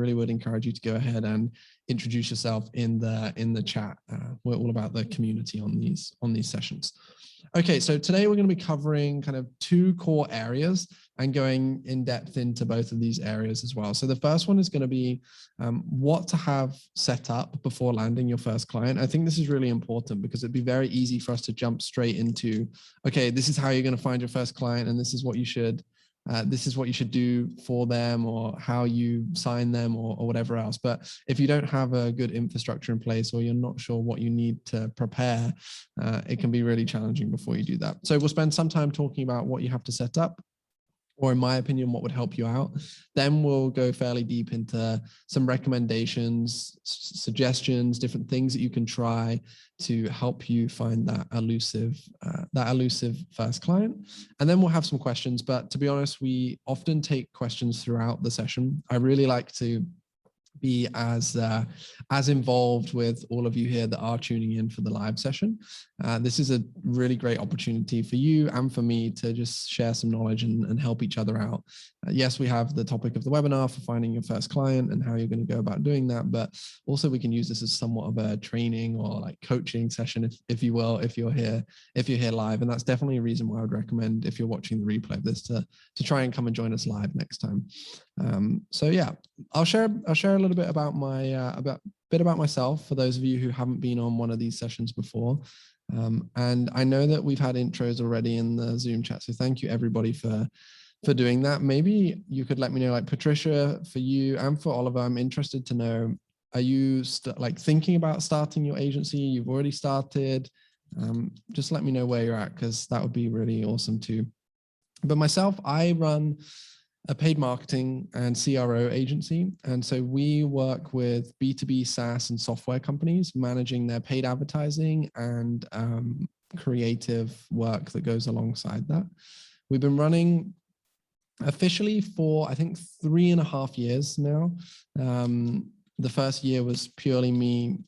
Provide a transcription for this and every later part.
really would encourage you to go ahead and introduce yourself in the chat. We're all about the community on these sessions. Okay, so today we're going to be covering kind of two core areas and going in depth into both of these areas as well. So the first one is going to be what to have set up before landing your first client. I think this is really important because it'd be very easy for us to jump straight into, okay, this is how you're going to find your first client, and this is what you should do for them, or how you sign them, or whatever else. But if you don't have a good infrastructure in place, or you're not sure what you need to prepare, it can be really challenging before you do that. So we'll spend some time talking about what you have to set up, or in my opinion, what would help you out. Then we'll go fairly deep into some recommendations, suggestions, different things that you can try to help you find that elusive first client. And then we'll have some questions. But to be honest, we often take questions throughout the session. I really like to be as involved with all of you here that are tuning in for the live session. This is a really great opportunity for you and for me to just share some knowledge and help each other out. Yes, we have the topic of the webinar for finding your first client and how you're going to go about doing that, but also we can use this as somewhat of a training or like coaching session, if you will, if you're here live. And that's definitely a reason why I would recommend, if you're watching the replay of this, to try and come and join us live next time. So yeah, I'll share a little bit about about myself for those of you who haven't been on one of these sessions before. And I know that we've had intros already in the Zoom chat, so thank you everybody for doing that. Maybe you could let me know, like Patricia, for you and for Oliver, I'm interested to know, are you thinking about starting your agency? You've already started? Just let me know where you're at, because that would be really awesome too. But myself, I run a paid marketing and CRO agency. And so we work with B2B SaaS and software companies, managing their paid advertising and creative work that goes alongside that. We've been running officially for, I think, 3.5 years now. The first year was purely me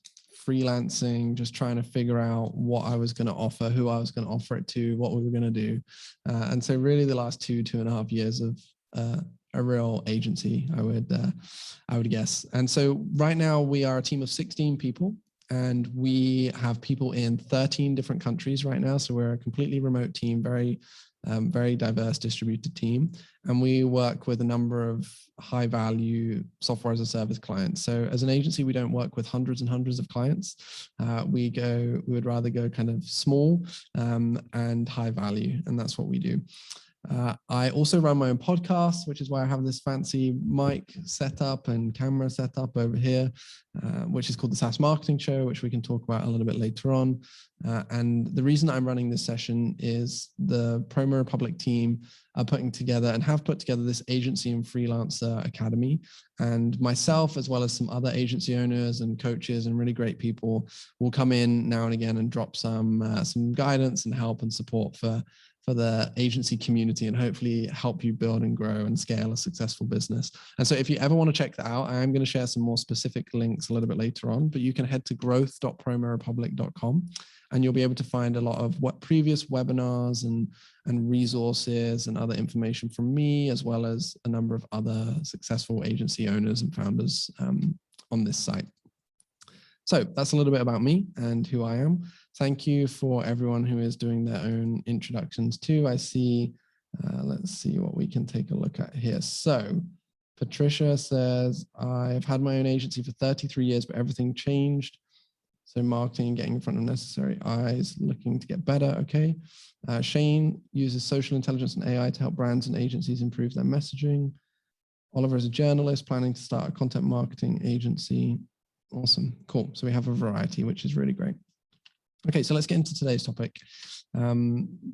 freelancing, just trying to figure out what I was going to offer, who I was going to offer it to, what we were going to do. And so really the last 2.5 years of a real agency, I would guess. And so right now we are a team of 16 people, and we have people in 13 different countries right now. So we're a completely remote team, very diverse distributed team. And we work with a number of high value software as a service clients. So as an agency, we don't work with hundreds and hundreds of clients. We would rather go kind of small and high value. And that's what we do. I also run my own podcast, which is why I have this fancy mic set up and camera set up over here, which is called the SaaS Marketing Show, which we can talk about a little bit later on. And the reason I'm running this session is the Promo Republic team are putting together and have put together this agency and freelancer academy. And myself, as well as some other agency owners and coaches and really great people, will come in now and again and drop some guidance and help and support for the agency community, and hopefully help you build and grow and scale a successful business. And so if you ever want to check that out, I'm going to share some more specific links a little bit later on, but you can head to growth.promorepublic.com and you'll be able to find a lot of previous webinars and resources and other information from me, as well as a number of other successful agency owners and founders on this site. So that's a little bit about me and who I am. Thank you for everyone who is doing their own introductions too. I see, let's see what we can take a look at here. So Patricia says, I've had my own agency for 33 years, but everything changed. So marketing and getting in front of necessary eyes, looking to get better. Okay. Shane uses social intelligence and AI to help brands and agencies improve their messaging. Oliver is a journalist planning to start a content marketing agency. Awesome. Cool. So we have a variety, which is really great. Okay, so let's get into today's topic.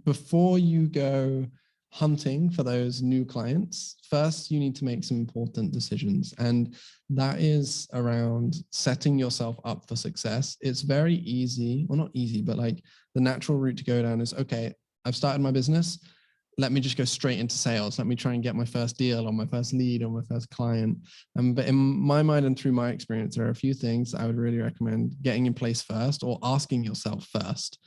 Before you go hunting for those new clients, first you need to make some important decisions, and that is around setting yourself up for success. It's very easy, well, not easy, but like the natural route to go down is, okay, I've started my business. Let me just go straight into sales. Let me try and get my first deal or my first lead or my first client. But in my mind and through my experience, there are a few things I would really recommend getting in place first, or asking yourself first,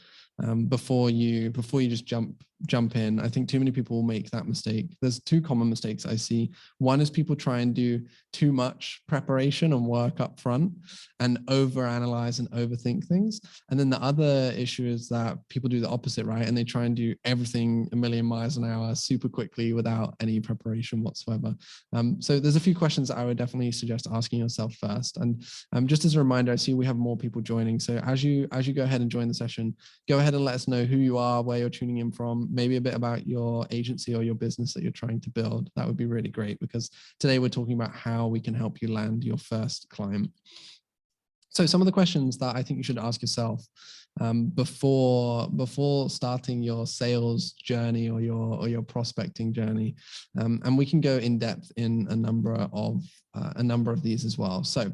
before you just jump jump in. I think too many people will make that mistake. There's two common mistakes I see. One is people try and do too much preparation and work up front and overanalyze and overthink things. And then the other issue is that people do the opposite, right? And they try and do everything a million miles an hour super quickly without any preparation whatsoever. So there's a few questions that I would definitely suggest asking yourself first. And just as a reminder, I see we have more people joining. So as you go ahead and join the session, go ahead and let us know who you are, where you're tuning in from, maybe a bit about your agency or your business that you're trying to build. That would be really great, because today we're talking about how we can help you land your first client. So some of the questions that I think you should ask yourself before starting your sales journey or your prospecting journey, and we can go in depth in a number of these as well. So,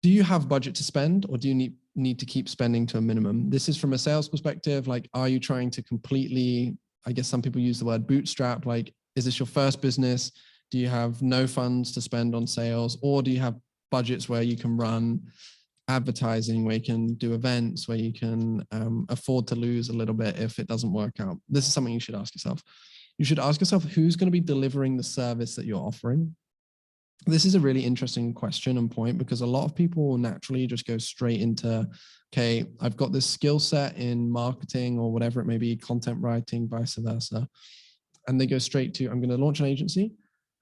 do you have budget to spend, or do you need to keep spending to a minimum? This is from a sales perspective. Like, are you trying to completely, I guess some people use the word bootstrap, like, is this your first business? Do you have no funds to spend on sales, or do you have budgets where you can run advertising, where you can do events, where you can afford to lose a little bit if it doesn't work out? This is something you should ask yourself. You should ask yourself, who's going to be delivering the service that you're offering? This is a really interesting question and point, because a lot of people will naturally just go straight into, okay, I've got this skill set in marketing or whatever it may be, content writing, vice versa. And they go straight to, I'm going to launch an agency,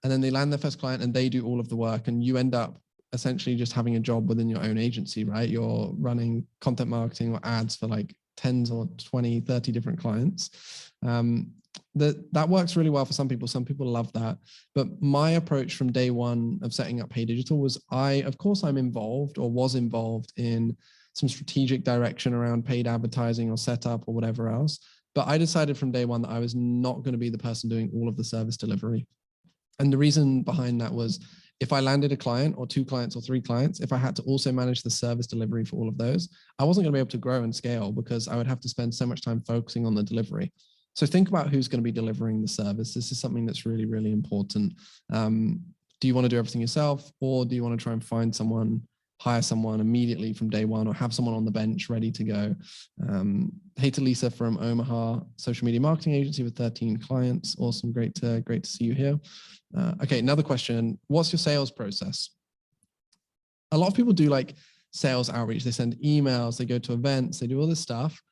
and then they land their first client and they do all of the work. And you end up essentially just having a job within your own agency, right? You're running content marketing or ads for like 10 or 20, 30 different clients. That works really well for some people. Some people love that. But my approach from day one of setting up HeyDigital was, of course I'm involved or was involved in some strategic direction around paid advertising or setup or whatever else. But I decided from day one that I was not going to be the person doing all of the service delivery. And the reason behind that was, if I landed a client or 2 clients or 3 clients, if I had to also manage the service delivery for all of those, I wasn't going to be able to grow and scale, because I would have to spend so much time focusing on the delivery. So think about who's going to be delivering the service. This is something that's really, really important. Do you want to do everything yourself, or do you want to try and find someone, hire someone immediately from day one, or have someone on the bench ready to go? Hey to Lisa from Omaha, social media marketing agency with 13 clients. Awesome. Great to see you here. Okay, another question. What's your sales process? A lot of people do like sales outreach. They send emails, they go to events, they do all this stuff,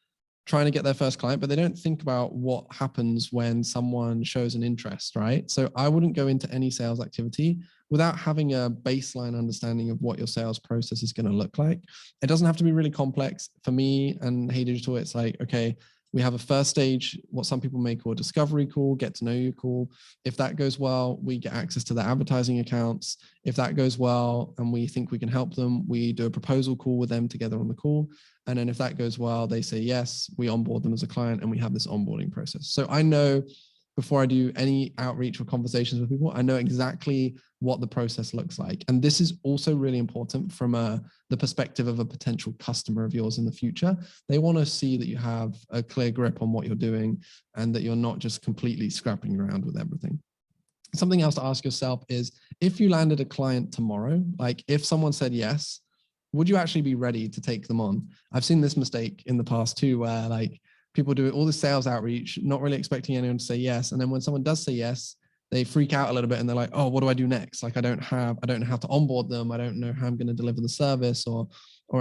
trying to get their first client, but they don't think about what happens when someone shows an interest, right? So I wouldn't go into any sales activity without having a baseline understanding of what your sales process is going to look like. It doesn't have to be really complex. For me and HeyDigital, it's like, okay, we have a first stage, what some people may call a discovery call, get to know you call. If that goes well, we get access to their advertising accounts. If that goes well and we think we can help them, we do a proposal call with them together on the call. And then if that goes well, they say yes, we onboard them as a client, and we have this onboarding process. So I know, before I do any outreach or conversations with people, I know exactly what the process looks like. And this is also really important from the perspective of a potential customer of yours in the future. They want to see that you have a clear grip on what you're doing, and that you're not just completely scrapping around with everything. Something else to ask yourself is, if you landed a client tomorrow, like if someone said yes, would you actually be ready to take them on? I've seen this mistake in the past too, where like people do all this sales outreach, not really expecting anyone to say yes. And then when someone does say yes, they freak out a little bit and they're like, oh, what do I do next? Like, I don't know how to onboard them. I don't know how I'm going to deliver the service or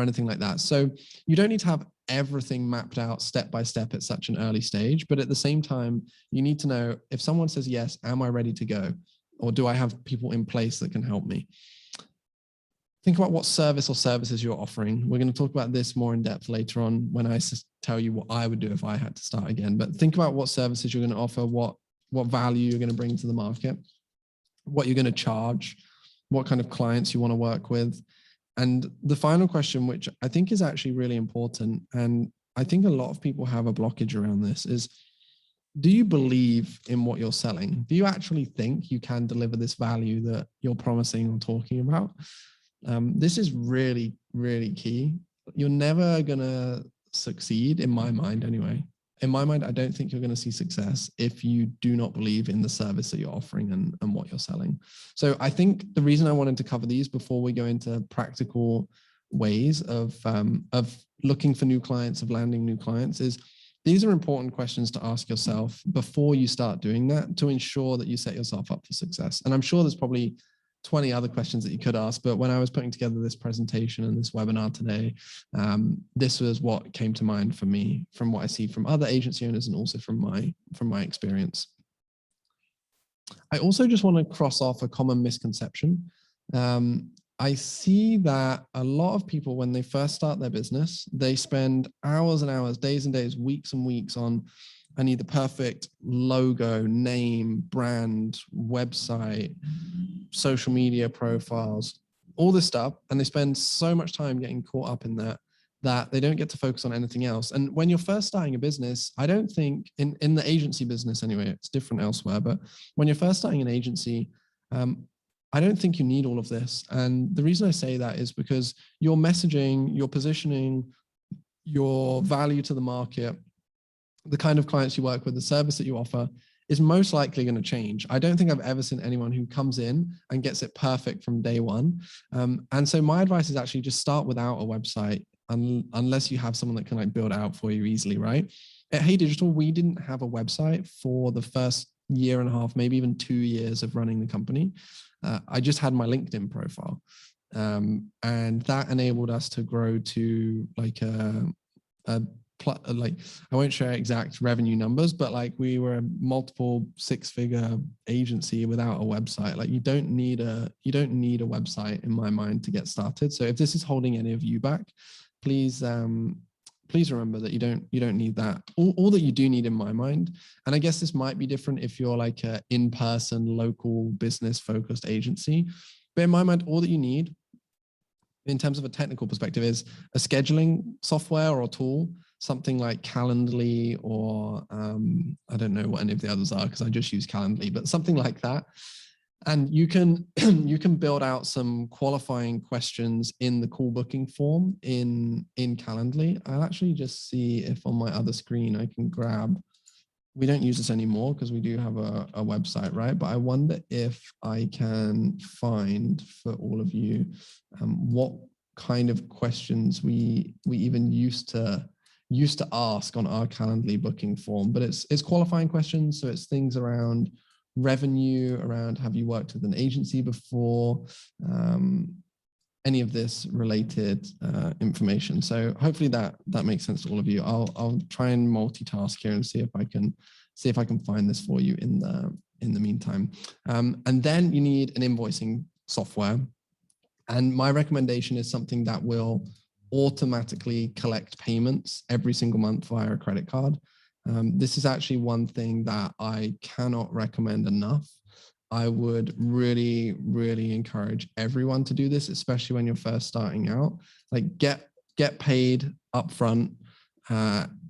anything like that. So you don't need to have everything mapped out step by step at such an early stage. But at the same time, you need to know, if someone says yes, am I ready to go? Or do I have people in place that can help me? Think about what service or services you're offering. We're going to talk about this more in depth later on when I tell you what I would do if I had to start again. But think about what services you're going to offer, what value you're going to bring to the market, what you're going to charge, what kind of clients you want to work with. And the final question, which I think is actually really important, and I think a lot of people have a blockage around this, is, do you believe in what you're selling? Do you actually think you can deliver this value that you're promising or talking about? This is really, really key. You're never going to succeed, in my mind anyway. In my mind, I don't think you're going to see success if you do not believe in the service that you're offering and what you're selling. So I think the reason I wanted to cover these before we go into practical ways of looking for new clients, of landing new clients, is These are important questions to ask yourself before you start doing that to ensure that you set yourself up for success. And I'm sure there's probably 20 other questions that you could ask, but when I was putting together this presentation and this webinar today, this was what came to mind for me from what I see from other agency owners and also from my experience. I also just want to cross off a common misconception. I see that a lot of people, when they first start their business, they spend hours and hours, days and days, weeks and weeks on, I need the perfect logo, name, brand, website, social media profiles, all this stuff. And they spend so much time getting caught up in that they don't get to focus on anything else. And when you're first starting a business, I don't think in the agency business anyway, it's different elsewhere, but when you're first starting an agency, I don't think you need all of this. And the reason I say that is because your messaging, your positioning, your value to the market, the kind of clients you work with, the service that you offer is most likely going to change. I don't think I've ever seen anyone who comes in and gets it perfect from day one. And so my advice is actually just start without a website unless you have someone that can like build it out for you easily, right? At HeyDigital, we didn't have a website for the first year and a half, maybe even 2 years of running the company. I just had my LinkedIn profile. And that enabled us to grow to like like, I won't share exact revenue numbers, but like we were a multiple 6-figure agency without a website. Like you don't need a website in my mind to get started. So if this is holding any of you back, please remember that you don't need that. All that you do need in my mind, and I guess this might be different if you're like a in-person, local, business-focused agency, but in my mind, all that you need in terms of a technical perspective is a scheduling software or tool, something like Calendly or I don't know what any of the others are because I just use Calendly, but something like that. And you can build out some qualifying questions in the call booking form in Calendly. I'll actually just see if on my other screen I can grab. We don't use this anymore because we do have a website, right? But I wonder if I can find for all of you what kind of questions we even used to ask on our Calendly booking form. But it's qualifying questions, so it's things around revenue, around have you worked with an agency before, any of this related information. So hopefully that makes sense to all of you. I'll try and multitask here and see if I can find this for you in the meantime. And then you need an invoicing software. And my recommendation is something that will automatically collect payments every single month via a credit card. This is actually one thing that I cannot recommend enough. I would really, really encourage everyone to do this, especially when you're first starting out. Like get paid upfront,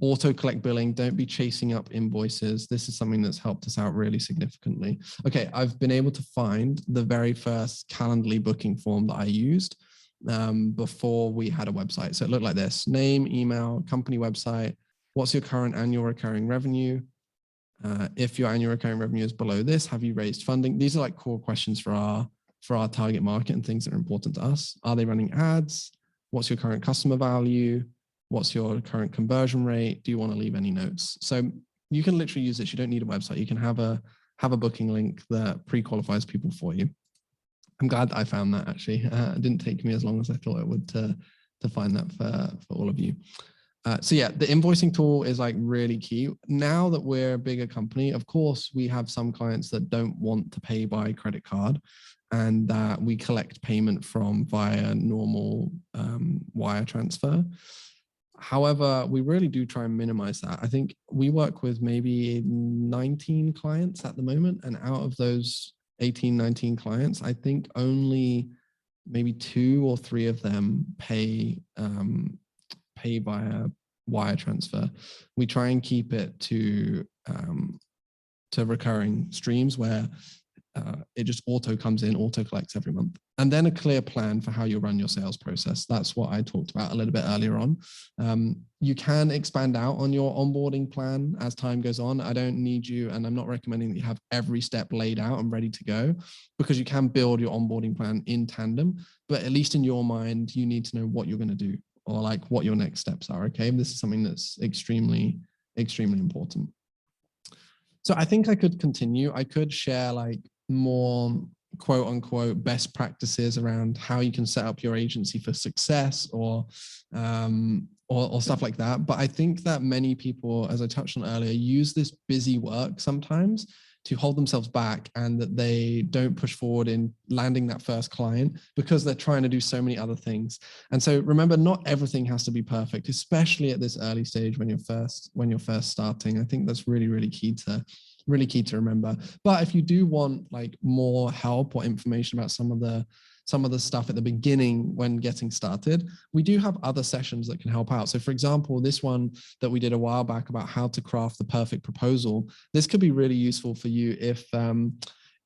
auto collect billing. Don't be chasing up invoices. This is something that's helped us out really significantly. Okay, I've been able to find the very first Calendly booking form that I used before we had a website. So it looked like this: name, email, company website. What's your current annual recurring revenue? If your annual recurring revenue is below this, have you raised funding? These are like core questions for our target market and things that are important to us. Are they running ads? What's your current customer value? What's your current conversion rate? Do you want to leave any notes? So you can literally use this. You don't need a website. You can have a booking link that pre-qualifies people for you. I'm glad that I found that actually. It didn't take me as long as I thought it would to find that for all of you. So yeah, the invoicing tool is like really key. Now that we're a bigger company, of course, we have some clients that don't want to pay by credit card and that we collect payment from via normal wire transfer. However, we really do try and minimize that. I think we work with maybe 19 clients at the moment, and out of those 18, 19 clients, I think only maybe 2 or 3 of them pay via wire transfer. We try and keep it to recurring streams where it just auto comes in, auto collects every month. And then a clear plan for how you run your sales process. That's what I talked about a little bit earlier on. You can expand out on your onboarding plan as time goes on. I don't need you, and I'm not recommending that you have every step laid out and ready to go, because you can build your onboarding plan in tandem, but at least in your mind, you need to know what you're going to do or like what your next steps are. Okay. This is something that's extremely, extremely important. So I think I could continue. I could share like more quote unquote best practices around how you can set up your agency for success or stuff like that. But I think that many people, as I touched on earlier, use this busy work sometimes to hold themselves back, and that they don't push forward in landing that first client because they're trying to do so many other things. And so remember, not everything has to be perfect, especially at this early stage when you're first starting. I think that's really key to remember. But if you do want like more help or information about some of the stuff at the beginning when getting started, we do have other sessions that can help out. So for example, this one that we did a while back about how to craft the perfect proposal, this could be really useful for you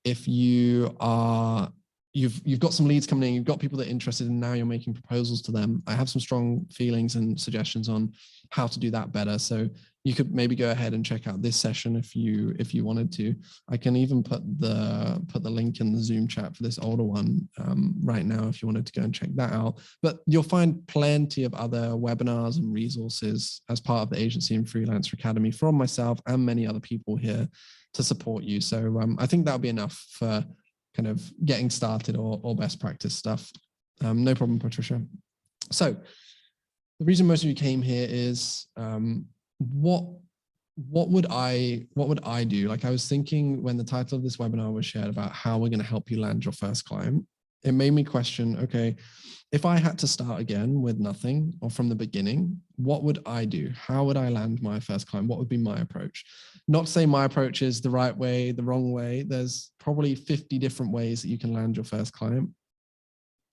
if you are you've got some leads coming in, you've got people that are interested, and now you're making proposals to them. I have some strong feelings and suggestions on how to do that better. So you could maybe go ahead and check out this session if you wanted to. I can even put the link in the Zoom chat for this older one right now if you wanted to go and check that out. But you'll find plenty of other webinars and resources as part of the Agency and Freelancer Academy from myself and many other people here to support you. So I think that'll be enough for kind of getting started or best practice stuff. No problem, Patricia. So the reason most of you came here is what would I do? Like I was thinking when the title of this webinar was shared about how we're going to help you land your first client, it made me question, okay, if I had to start again with nothing or from the beginning, what would I do? How would I land my first client? What would be my approach? Not to say my approach is the right way, the wrong way. There's probably 50 different ways that you can land your first client.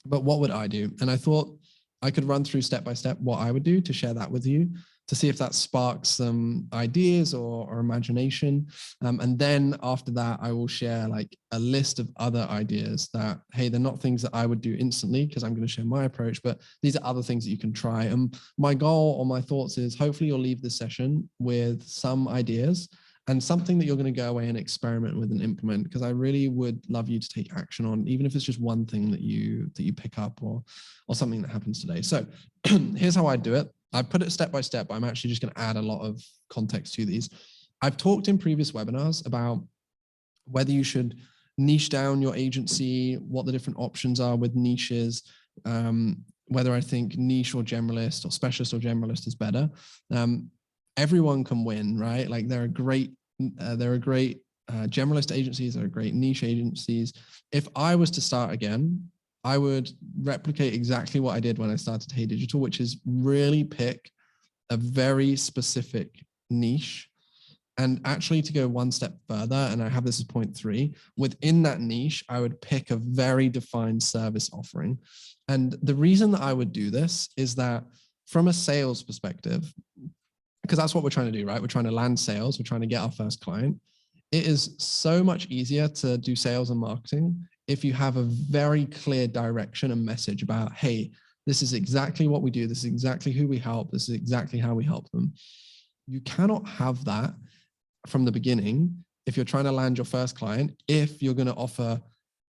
But what would I do? And I thought I could run through step by step what I would do to share that with you, to see if that sparks some ideas or imagination. And then after that, I will share like a list of other ideas that, hey, they're not things that I would do instantly because I'm going to share my approach, but these are other things that you can try. And my goal or my thoughts is hopefully you'll leave this session with some ideas and something that you're going to go away and experiment with and implement, because I really would love you to take action on, even if it's just one thing that you pick up or something that happens today. So here's how I do it. I put it step by step, but I'm actually just going to add a lot of context to these. I've talked in previous webinars about whether you should niche down your agency, what the different options are with niches, whether I think niche or generalist or specialist or generalist is better. Everyone can win, right? Like there are great generalist agencies, there are great niche agencies. If I was to start again, I would replicate exactly what I did when I started HeyDigital, which is really pick a very specific niche. And actually to go one step further, and I have this as point 3, within that niche, I would pick a very defined service offering. And the reason that I would do this is that from a sales perspective, because that's what we're trying to do, right? We're trying to land sales. We're trying to get our first client. It is so much easier to do sales and marketing if you have a very clear direction and message about, hey, this is exactly what we do. This is exactly who we help. This is exactly how we help them. You cannot have that from the beginning if you're trying to land your first client, if you're going to offer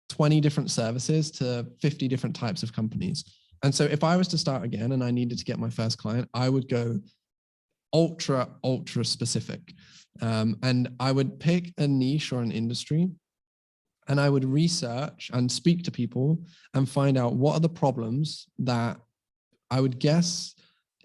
20 different services to 50 different types of companies. And so if I was to start again and I needed to get my first client, I would go ultra specific. And I would pick a niche or an industry, and I would research and speak to people and find out what are the problems that I would guess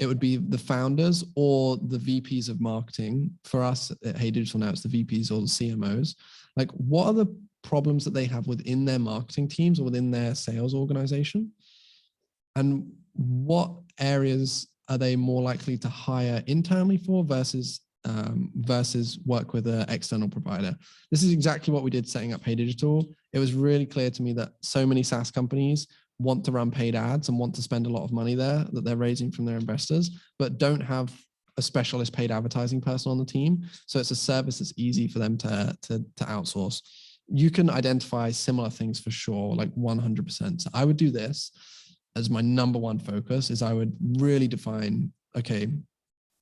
it would be the founders or the VPs of marketing. For us at HeyDigital now, it's the VPs or the CMOs. Like, what are the problems that they have within their marketing teams or within their sales organization? And what areas are they more likely to hire internally for versus work with an external provider? This is exactly what we did setting up HeyDigital. It was really clear to me that so many SaaS companies want to run paid ads and want to spend a lot of money there that they're raising from their investors, but don't have a specialist paid advertising person on the team. So it's a service that's easy for them to outsource. You can identify similar things for sure, like 100%. So I would do this as my number one focus. Is I would really define, okay,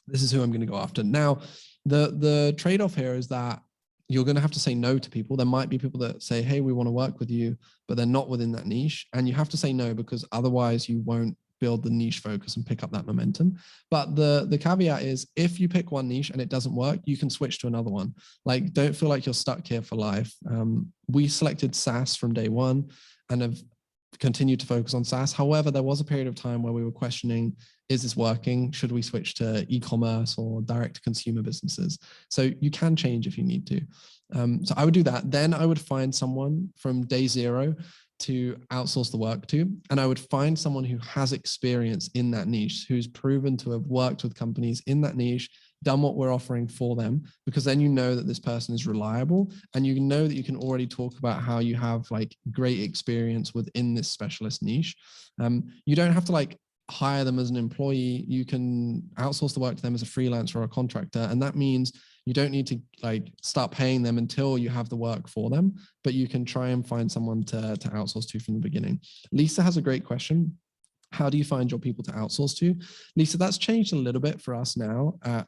this is who I'm going to go after. Now, the trade-off here is that you're going to have to say no to people. There might be people that say, hey, we want to work with you, but they're not within that niche. And you have to say no, because otherwise you won't build the niche focus and pick up that momentum. But the caveat is, if you pick one niche and it doesn't work, you can switch to another one. Like, don't feel like you're stuck here for life. We selected SaaS from day one and have continued to focus on SaaS. However, there was a period of time where we were questioning, is this working? Should we switch to e-commerce or direct to consumer businesses? So you can change if you need to. So I would do that. Then I would find someone from day zero to outsource the work to. And I would find someone who has experience in that niche, who's proven to have worked with companies in that niche, done what we're offering for them, because then you know that this person is reliable, and you know that you can already talk about how you have like great experience within this specialist niche. You don't have to like hire them as an employee. You can outsource the work to them as a freelancer or a contractor. And that means you don't need to like start paying them until you have the work for them, but you can try and find someone to outsource to from the beginning. Lisa has a great question. How do you find your people to outsource to? Lisa, that's changed a little bit for us now at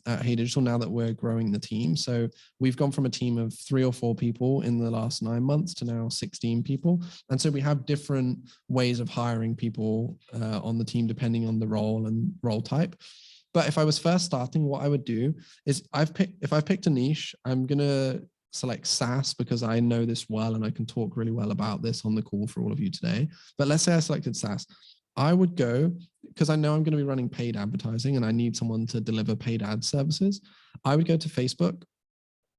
HeyDigital, now that we're growing the team. So we've gone from a team of 3 or 4 people in the last 9 months to now 16 people. And so we have different ways of hiring people on the team, depending on the role and role type. But if I was first starting, what I would do is if I've picked a niche, I'm going to select SaaS because I know this well and I can talk really well about this on the call for all of you today. But let's say I selected SaaS. I would go, because I know I'm going to be running paid advertising and I need someone to deliver paid ad services. I would go to Facebook.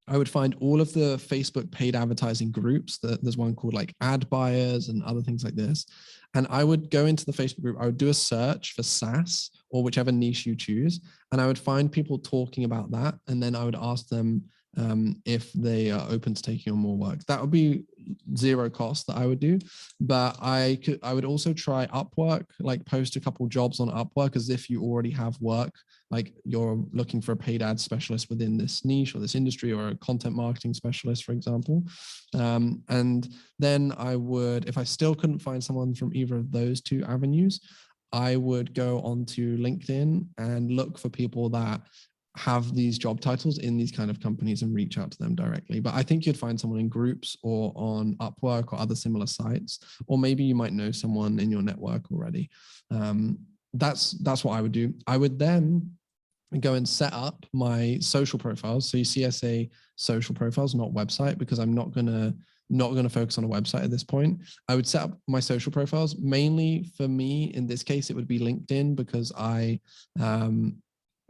I would find all of the Facebook paid advertising groups. There's one called like ad buyers and other things like this. And I would go into the Facebook group. I would do a search for SaaS or whichever niche you choose. And I would find people talking about that. And then I would ask them if they are open to taking on more work. That would be zero cost that I would do. But I would also try Upwork, like post a couple jobs on Upwork as if you already have work, like you're looking for a paid ad specialist within this niche or this industry, or a content marketing specialist, for example. And then I would, if I still couldn't find someone from either of those 2 avenues, I would go onto LinkedIn and look for people that have these job titles in these kind of companies and reach out to them directly. But I think you'd find someone in groups or on Upwork or other similar sites, or maybe you might know someone in your network already. That's what I would do. I would then go and set up my social profiles. So you see, I say social profiles, not website, because I'm not gonna focus on a website at this point. I would set up my social profiles. Mainly for me, in this case, it would be LinkedIn, because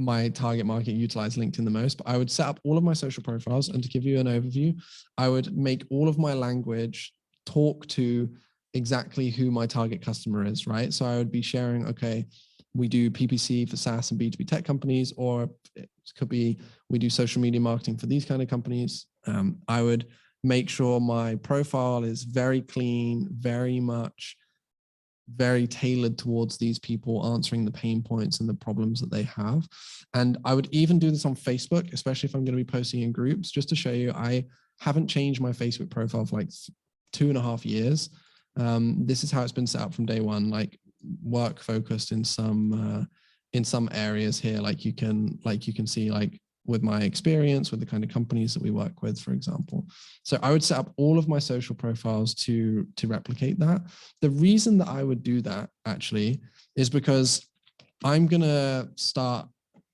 my target market utilize LinkedIn the most. But I would set up all of my social profiles, and to give you an overview, I would make all of my language talk to exactly who my target customer is, right? So I would be sharing, okay, we do PPC for SaaS and B2B tech companies, or it could be we do social media marketing for these kind of companies. I would make sure my profile is very clean, very tailored towards these people, answering the pain points and the problems that they have. And I would even do this on Facebook, especially if I'm going to be posting in groups, just to show you I haven't changed my Facebook profile for like 2.5 years. This is how it's been set up from day one, like work focused in some areas here, like you can see, like with my experience with the kind of companies that we work with, for example. So I would set up all of my social profiles to replicate that. The reason that I would do that actually is because I'm going to start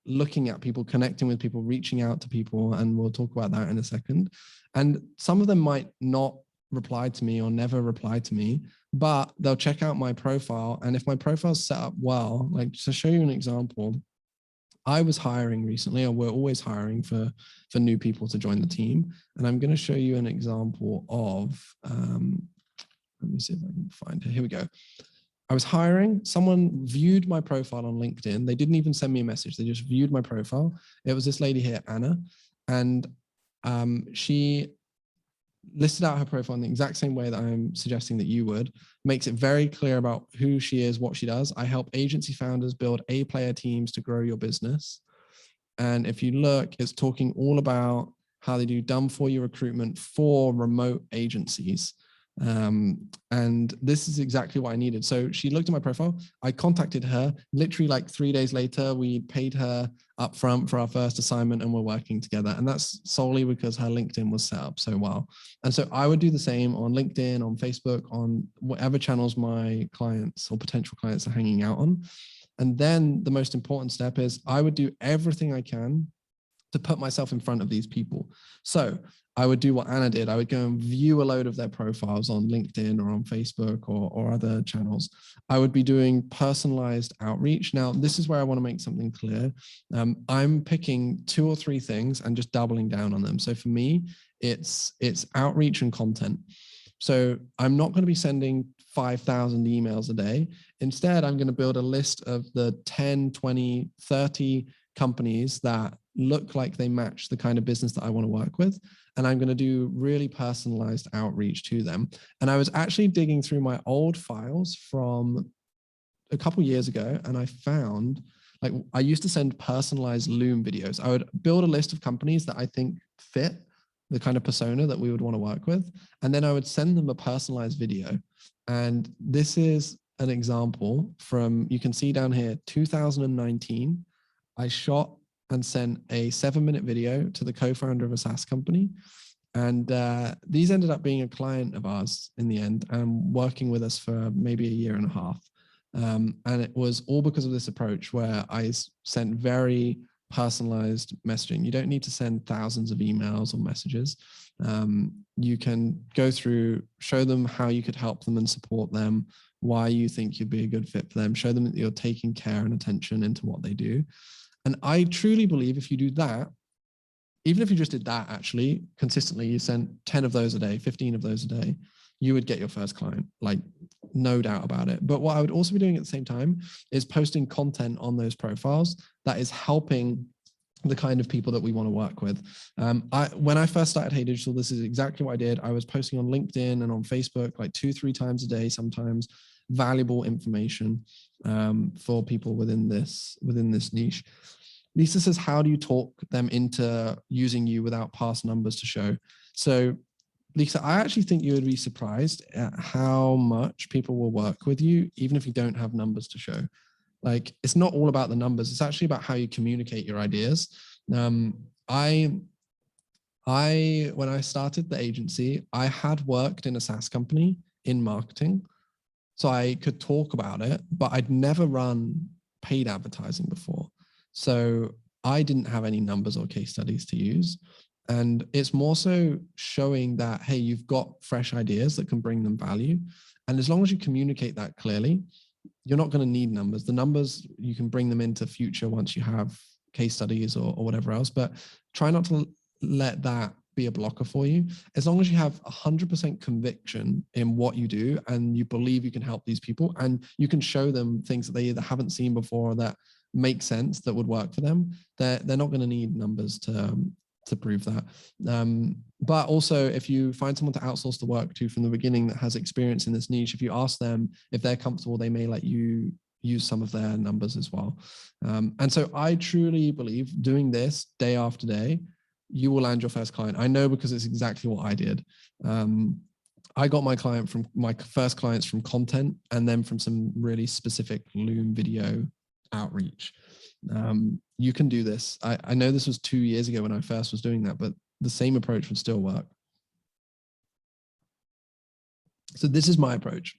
looking at people, connecting with people, reaching out to people, and we'll talk about that in a second. And some of them might not reply to me or never reply to me, but they'll check out my profile. And if my profile's set up well, like to show you an example, I was hiring recently, or we're always hiring for new people to join the team. And I'm going to show you an example of, let me see if I can find it. Here we go. I was hiring, someone viewed my profile on LinkedIn. They didn't even send me a message. They just viewed my profile. It was this lady here, Anna. And she listed out her profile in the exact same way that I'm suggesting that you would, makes it very clear about who she is, what she does. I help agency founders build A-player teams to grow your business. And if you look, it's talking all about how they do done-for-you recruitment for remote agencies. And this is exactly what I needed. So she looked at my profile. I contacted her literally like 3 days later. We paid her upfront for our first assignment and we're working together. And that's solely because her LinkedIn was set up so well. And so I would do the same on LinkedIn, on Facebook, on whatever channels my clients or potential clients are hanging out on. And then the most important step is I would do everything I can to put myself in front of these people. So I would do what Anna did. I would go and view a load of their profiles on LinkedIn or on Facebook or other channels. I would be doing personalized outreach. Now, this is where I want to make something clear. I'm picking 2 or 3 things and just doubling down on them. So for me, it's outreach and content. So I'm not going to be sending 5,000 emails a day. Instead, I'm going to build a list of the 10, 20, 30 companies that look like they match the kind of business that I want to work with. And I'm going to do really personalized outreach to them. And I was actually digging through my old files from a couple of years ago, and I found, like, I used to send personalized Loom videos. I would build a list of companies that I think fit the kind of persona that we would want to work with. And then I would send them a personalized video. And this is an example from, you can see down here, 2019. I shot and sent a 7-minute video to the co-founder of a SaaS company. And these ended up being a client of ours in the end and working with us for maybe a year and a half. And it was all because of this approach where I sent very personalized messaging. You don't need to send thousands of emails or messages. You can go through, show them how you could help them and support them, why you think you'd be a good fit for them, show them that you're taking care and attention into what they do. And I truly believe if you do that, even if you just did that actually consistently, you sent 10 of those a day, 15 of those a day, you would get your first client, like no doubt about it. But what I would also be doing at the same time is posting content on those profiles that is helping the kind of people that we want to work with. When I first started HeyDigital, this is exactly what I did. I was posting on LinkedIn and on Facebook like 2-3 times a day, sometimes, valuable information for people within this niche. Lisa says, how do you talk them into using you without past numbers to show? So Lisa, I actually think you would be surprised at how much people will work with you, even if you don't have numbers to show. Like, it's not all about the numbers. It's actually about how you communicate your ideas. When I started the agency, I had worked in a SaaS company in marketing, so I could talk about it, but I'd never run paid advertising before. So I didn't have any numbers or case studies to use. And it's more so showing that, hey, you've got fresh ideas that can bring them value. And as long as you communicate that clearly, you're not going to need numbers. The numbers, you can bring them into future once you have case studies or whatever else, but try not to let that be a blocker for you. As long as you have 100% conviction in what you do and you believe you can help these people and you can show them things that they either haven't seen before or that make sense, that would work for them, they're not going to need numbers to prove that. But also, if you find someone to outsource the work to from the beginning that has experience in this niche, if you ask them if they're comfortable, they may let you use some of their numbers as well. And so I truly believe doing this day after day, you will land your first client. I know because it's exactly what I did. I got my first clients from content and then from some really specific Loom video outreach. You can do this. I know this was 2 years ago when I first was doing that, but the same approach would still work. So this is my approach.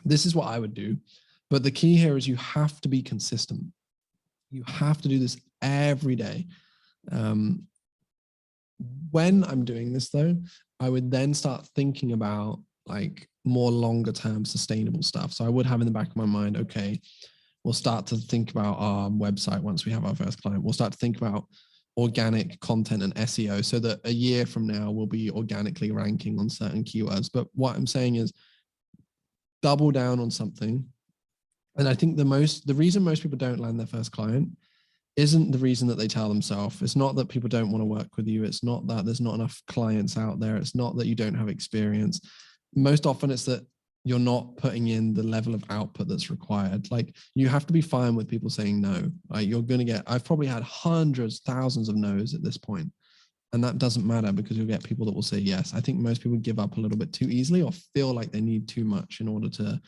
This is what I would do. But the key here is you have to be consistent. You have to do this every day. When I'm doing this though, I would then start thinking about like more longer term sustainable stuff. So I would have in the back of my mind, okay, we'll start to think about our website once we have our first client. We'll start to think about organic content and SEO so that a year from now we'll be organically ranking on certain keywords. But what I'm saying is double down on something. And I think the reason most people don't land their first client isn't the reason that they tell themselves. It's not that people don't want to work with you. It's not that there's not enough clients out there. It's not that you don't have experience. Most often it's that you're not putting in the level of output that's required. Like, you have to be fine with people saying no. Like, you're going to get, I've probably had hundreds, thousands of no's at this point. And that doesn't matter because you'll get people that will say yes. I think most people give up a little bit too easily or feel like they need too much in order to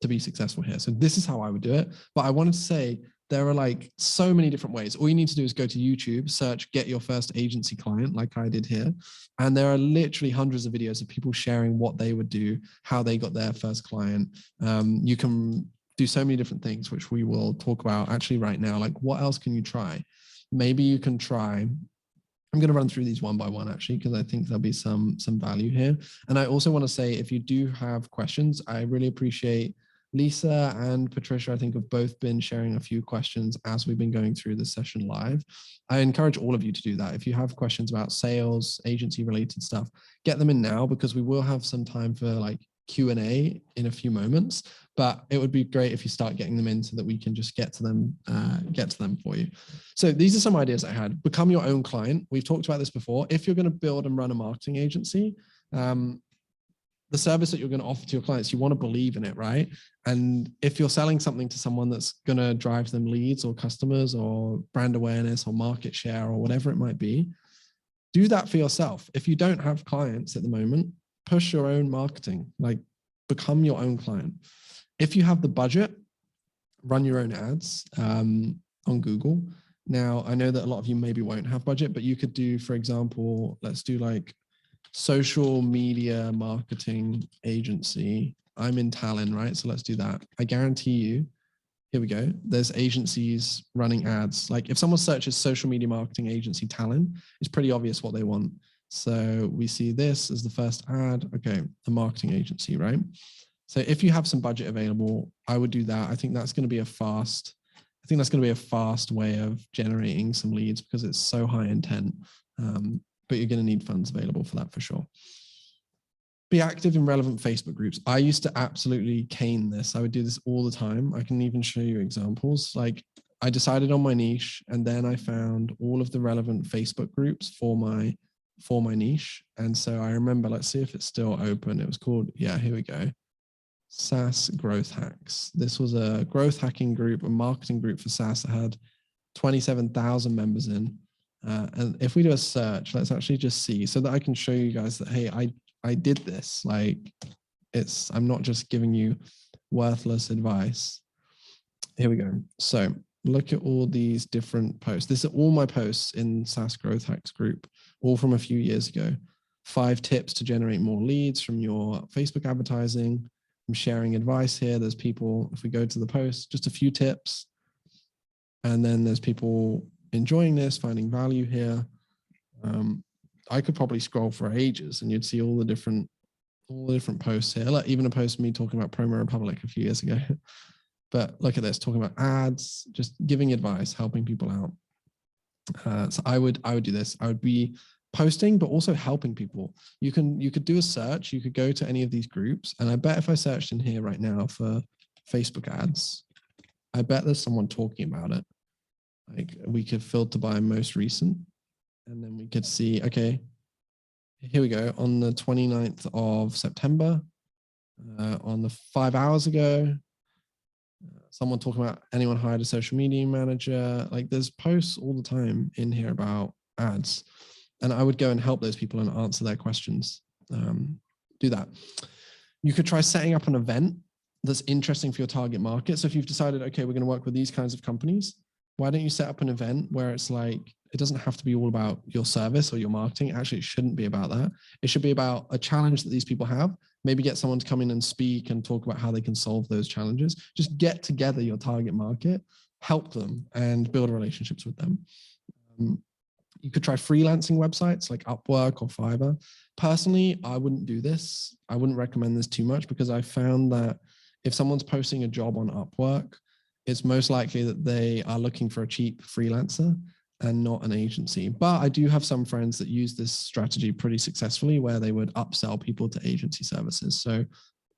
be successful here. So this is how I would do it. But I wanted to say there are like so many different ways. All you need to do is go to YouTube, search get your first agency client like I did here. And there are literally hundreds of videos of people sharing what they would do, how they got their first client. You can do so many different things, which we will talk about actually right now. Like what else can you try? Maybe you can try, I'm going to run through these one by one actually, because I think there'll be some value here. And I also want to say, if you do have questions, I really appreciate Lisa and Patricia, I think, have both been sharing a few questions as we've been going through this session live. I encourage all of you to do that. If you have questions about sales, agency related stuff, get them in now, because we will have some time for like Q&A in a few moments, but it would be great if you start getting them in so that we can just get to them for you. So these are some ideas I had. Become your own client. We've talked about this before. If you're going to build and run a marketing agency, the service that you're going to offer to your clients, you want to believe in it, right? And if you're selling something to someone that's going to drive them leads or customers or brand awareness or market share or whatever it might be, do that for yourself. If you don't have clients at the moment, push your own marketing, like become your own client. If you have the budget, run your own ads on Google. Now, I know that a lot of you maybe won't have budget, but you could do, for example, let's do like social media marketing agency. I'm in Tallinn, right? So let's do that. I guarantee you, here we go. There's agencies running ads. Like if someone searches social media marketing agency Tallinn, it's pretty obvious what they want. So we see this as the first ad. Okay, a marketing agency, right? So if you have some budget available, I would do that. I think that's going to be a fast way of generating some leads because it's so high intent. But you're going to need funds available for that for sure. Be active in relevant Facebook groups. I used to absolutely cane this. I would do this all the time. I can even show you examples. Like I decided on my niche and then I found all of the relevant Facebook groups for my niche. And so I remember, let's see if it's still open. It was called, yeah, here we go. SaaS Growth Hacks. This was a growth hacking group, a marketing group for SaaS that had 27,000 members in. And if we do a search, let's actually just see so that I can show you guys that, hey, I did this. Like I'm not just giving you worthless advice. Here we go. So look at all these different posts. These are all my posts in SaaS Growth Hacks group, all from a few years ago. 5 tips to generate more leads from your Facebook advertising. I'm sharing advice here. There's people, if we go to the post, just a few tips. And then there's people enjoying this, finding value here. I could probably scroll for ages and you'd see all the different posts here. Like even a post of me talking about Promo Republic a few years ago. But look at this, talking about ads, just giving advice, helping people out. So I would do this. I would be posting, but also helping people. You could do a search. You could go to any of these groups, and I bet if I searched in here right now for Facebook ads, I bet there's someone talking about it. Like we could filter by most recent, and then we could see, okay, here we go. On the 29th of September, on the 5 hours ago, someone talking about anyone hired a social media manager. Like there's posts all the time in here about ads, and I would go and help those people and answer their questions. Do that. You could try setting up an event that's interesting for your target market. So if you've decided, okay, we're going to work with these kinds of companies, why don't you set up an event where it's like, it doesn't have to be all about your service or your marketing. Actually, it shouldn't be about that. It should be about a challenge that these people have. Maybe get someone to come in and speak and talk about how they can solve those challenges. Just get together your target market, help them and build relationships with them. You could try freelancing websites like Upwork or Fiverr. Personally, I wouldn't do this. I wouldn't recommend this too much because I found that if someone's posting a job on Upwork, it's most likely that they are looking for a cheap freelancer and not an agency. But I do have some friends that use this strategy pretty successfully where they would upsell people to agency services. So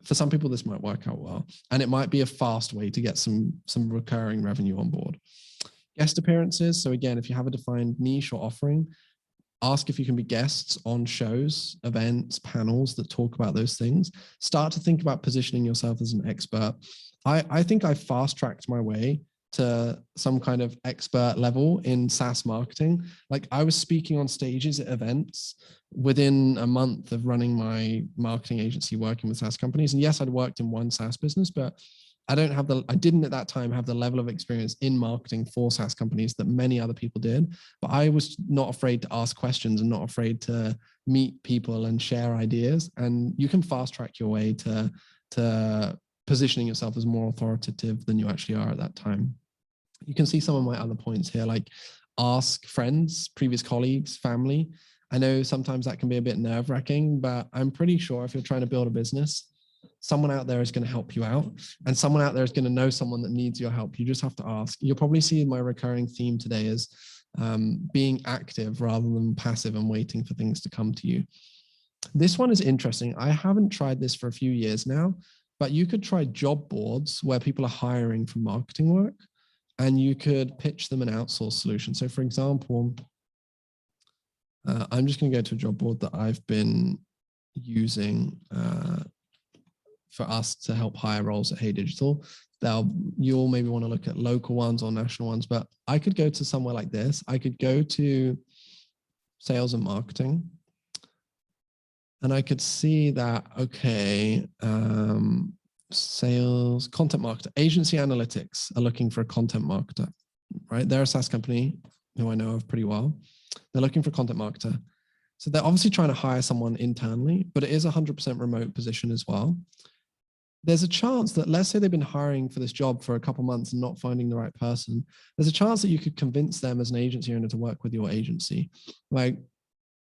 for some people, this might work out well. And it might be a fast way to get some recurring revenue on board. Guest appearances. So again, if you have a defined niche or offering, ask if you can be guests on shows, events, panels that talk about those things. Start to think about positioning yourself as an expert. I think I fast-tracked my way to some kind of expert level in SaaS marketing. Like I was speaking on stages at events within a month of running my marketing agency working with SaaS companies. And yes, I'd worked in one SaaS business, but I didn't at that time have the level of experience in marketing for SaaS companies that many other people did. But I was not afraid to ask questions and not afraid to meet people and share ideas. And you can fast track your way to positioning yourself as more authoritative than you actually are at that time. You can see some of my other points here, like ask friends, previous colleagues, family. I know sometimes that can be a bit nerve-wracking, but I'm pretty sure if you're trying to build a business, someone out there is going to help you out, and someone out there is going to know someone that needs your help. You just have to ask. You'll probably see my recurring theme today is being active rather than passive and waiting for things to come to you. This one is interesting. I haven't tried this for a few years now, but you could try job boards where people are hiring for marketing work, and you could pitch them an outsourced solution. So for example, I'm just going to go to a job board that I've been using for us to help hire roles at HeyDigital. You'll maybe want to look at local ones or national ones, but I could go to somewhere like this. I could go to sales and marketing, and I could see that, okay, sales, content marketer, agency analytics are looking for a content marketer, right? They're a SaaS company who I know of pretty well. They're looking for a content marketer. So they're obviously trying to hire someone internally, but it is a 100% remote position as well. There's a chance that, let's say they've been hiring for this job for a couple months and not finding the right person. There's a chance that you could convince them as an agency owner to work with your agency. Like,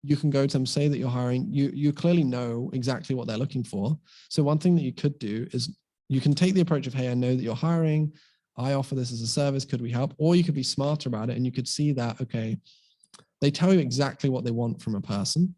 you can go to them, say that you're hiring, you clearly know exactly what they're looking for. So one thing that you could do is you can take the approach of, hey, I know that you're hiring, I offer this as a service, could we help? Or you could be smarter about it and you could see that, okay, they tell you exactly what they want from a person.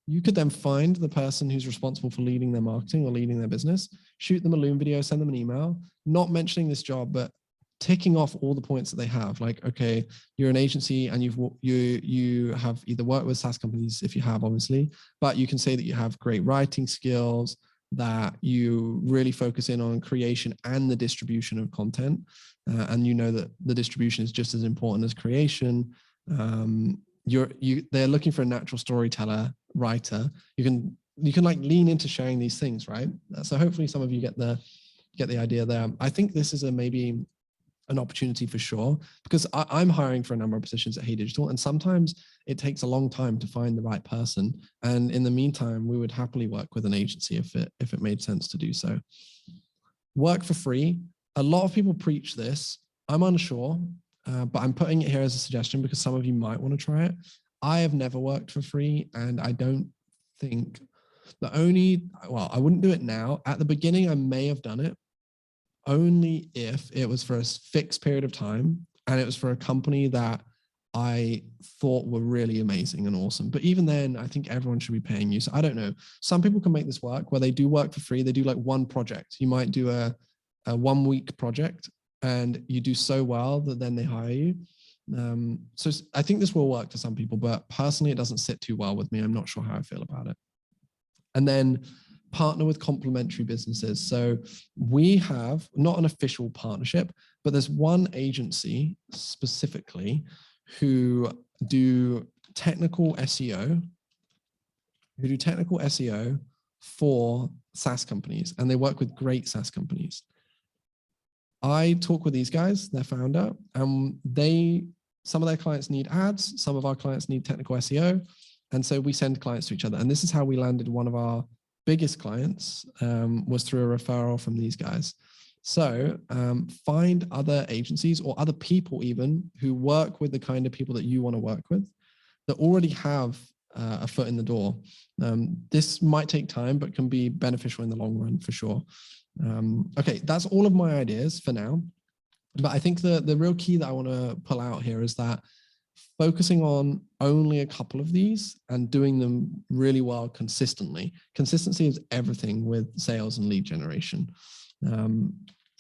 You could then find the person who's responsible for leading their marketing or leading their business, shoot them a Loom video, send them an email, not mentioning this job, but ticking off all the points that they have. Like, okay, you're an agency and you have either worked with SaaS companies, if you have, obviously, but you can say that you have great writing skills, that you really focus in on creation and the distribution of content. And you know that the distribution is just as important as creation. They're looking for a natural storyteller, writer. You can like lean into sharing these things, right? So hopefully some of you get the idea there. I think this is maybe an opportunity for sure, because I'm hiring for a number of positions at HeyDigital, and sometimes it takes a long time to find the right person. And in the meantime, we would happily work with an agency if it made sense to do so. Work for free. A lot of people preach this. I'm unsure, but I'm putting it here as a suggestion because some of you might want to try it. I have never worked for free, and I don't think I wouldn't do it now. At the beginning, I may have done it, only if it was for a fixed period of time and it was for a company that I thought were really amazing and awesome. But even then, I think everyone should be paying you. So I don't know. Some people can make this work where they do work for free. They do like one project. You might do a 1 week project and you do so well that then they hire you. So I think this will work for some people, but personally, it doesn't sit too well with me. I'm not sure how I feel about it. And then partner with complementary businesses. So we have not an official partnership, but there's one agency specifically who do technical SEO, for SaaS companies, and they work with great SaaS companies. I talk with these guys, their founder, and some of their clients need ads, some of our clients need technical SEO, and so we send clients to each other. And this is how we landed one of our biggest clients, was through a referral from these guys. So find other agencies or other people even who work with the kind of people that you want to work with, that already have a foot in the door. This might take time, but can be beneficial in the long run for sure. Okay, that's all of my ideas for now. But I think the real key that I want to pull out here is that focusing on only a couple of these and doing them really well consistently. Consistency is everything with sales and lead generation.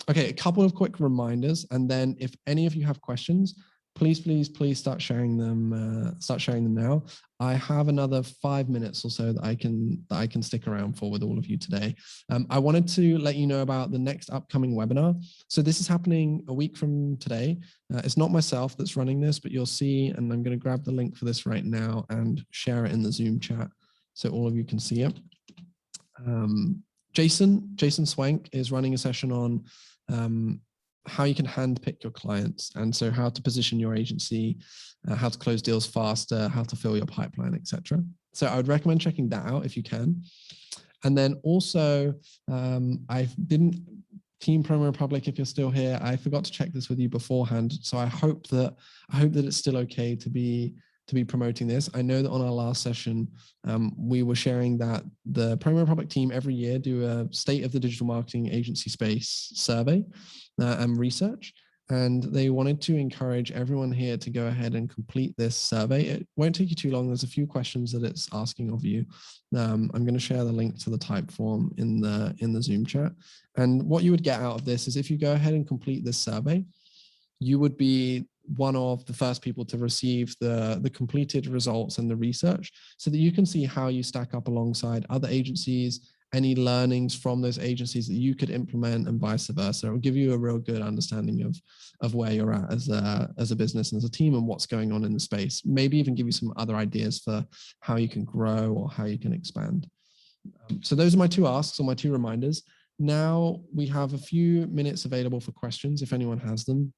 Okay, a couple of quick reminders. And then if any of you have questions, please start sharing them. Start sharing them now. I have another 5 minutes or so that I can stick around for with all of you today. I wanted to let you know about the next upcoming webinar. So this is happening a week from today. It's not myself that's running this, but you'll see, and I'm going to grab the link for this right now and share it in the Zoom chat so all of you can see it. Jason Swank is running a session on how you can handpick your clients, and so how to position your agency, how to close deals faster, how to fill your pipeline, etc. So I would recommend checking that out if you can. And then also, Team Promo Republic, if you're still here, I forgot to check this with you beforehand. So I hope that it's still okay to be promoting this. I know that on our last session, we were sharing that the Promo Republic team every year do a state of the digital marketing agency space survey and research. And they wanted to encourage everyone here to go ahead and complete this survey. It won't take you too long. There's a few questions that it's asking of you. I'm going to share the link to the type form in the Zoom chat. And what you would get out of this is if you go ahead and complete this survey, you would be one of the first people to receive the completed results and the research so that you can see how you stack up alongside other agencies, any learnings from those agencies that you could implement, and vice versa. It will give you a real good understanding of where you're at as a business and as a team and what's going on in the space. Maybe even give you some other ideas for how you can grow or how you can expand. So those are my two asks or my two reminders. Now we have a few minutes available for questions if anyone has them.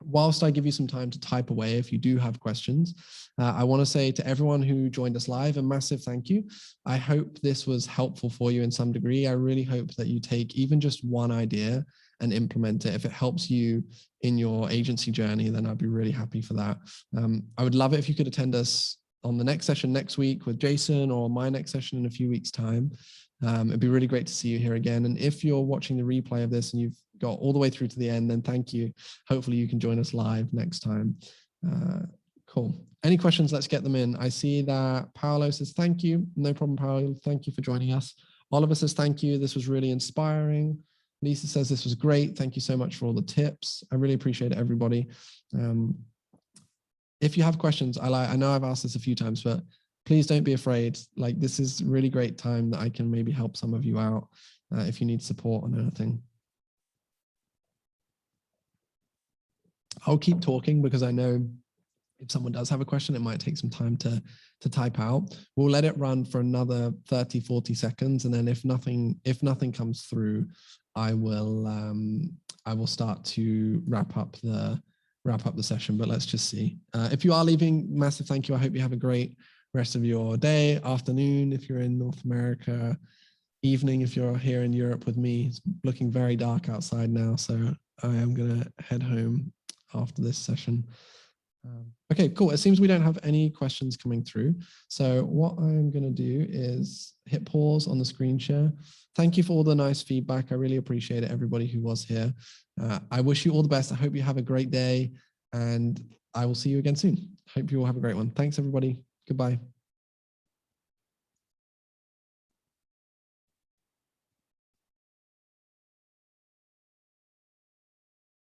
Whilst I give you some time to type away if you do have questions, I want to say to everyone who joined us live, a massive thank you. I hope this was helpful for you in some degree. I really hope that you take even just one idea and implement it. If it helps you in your agency journey, then I'd be really happy for that. I would love it if you could attend us on the next session next week with Jason, or my next session in a few weeks' time. It'd be really great to see you here again. And if you're watching the replay of this and you've got all the way through to the end, then thank you. Hopefully you can join us live next time. Cool. Any questions? Let's get them in. I see that Paolo says, thank you. No problem, Paolo. Thank you for joining us. Oliver says, thank you. This was really inspiring. Lisa says, this was great. Thank you so much for all the tips. I really appreciate it, everybody. If you have questions, I know I've asked this a few times, but please don't be afraid. Like, this is a really great time that I can maybe help some of you out if you need support on anything. I'll keep talking because I know if someone does have a question, it might take some time to type out. We'll let it run for another 30, 40 seconds. And then if nothing comes through, I will start to wrap up the session, but let's just see. If you are leaving, massive thank you. I hope you have a great rest of your day, afternoon, if you're in North America, evening, if you're here in Europe with me. It's looking very dark outside now, so I am gonna head home after this session. Okay, cool. It seems we don't have any questions coming through. So what I'm gonna do is hit pause on the screen share. Thank you for all the nice feedback. I really appreciate it, everybody who was here. I wish you all the best. I hope you have a great day, and I will see you again soon. Hope you all have a great one. Thanks, everybody. Goodbye.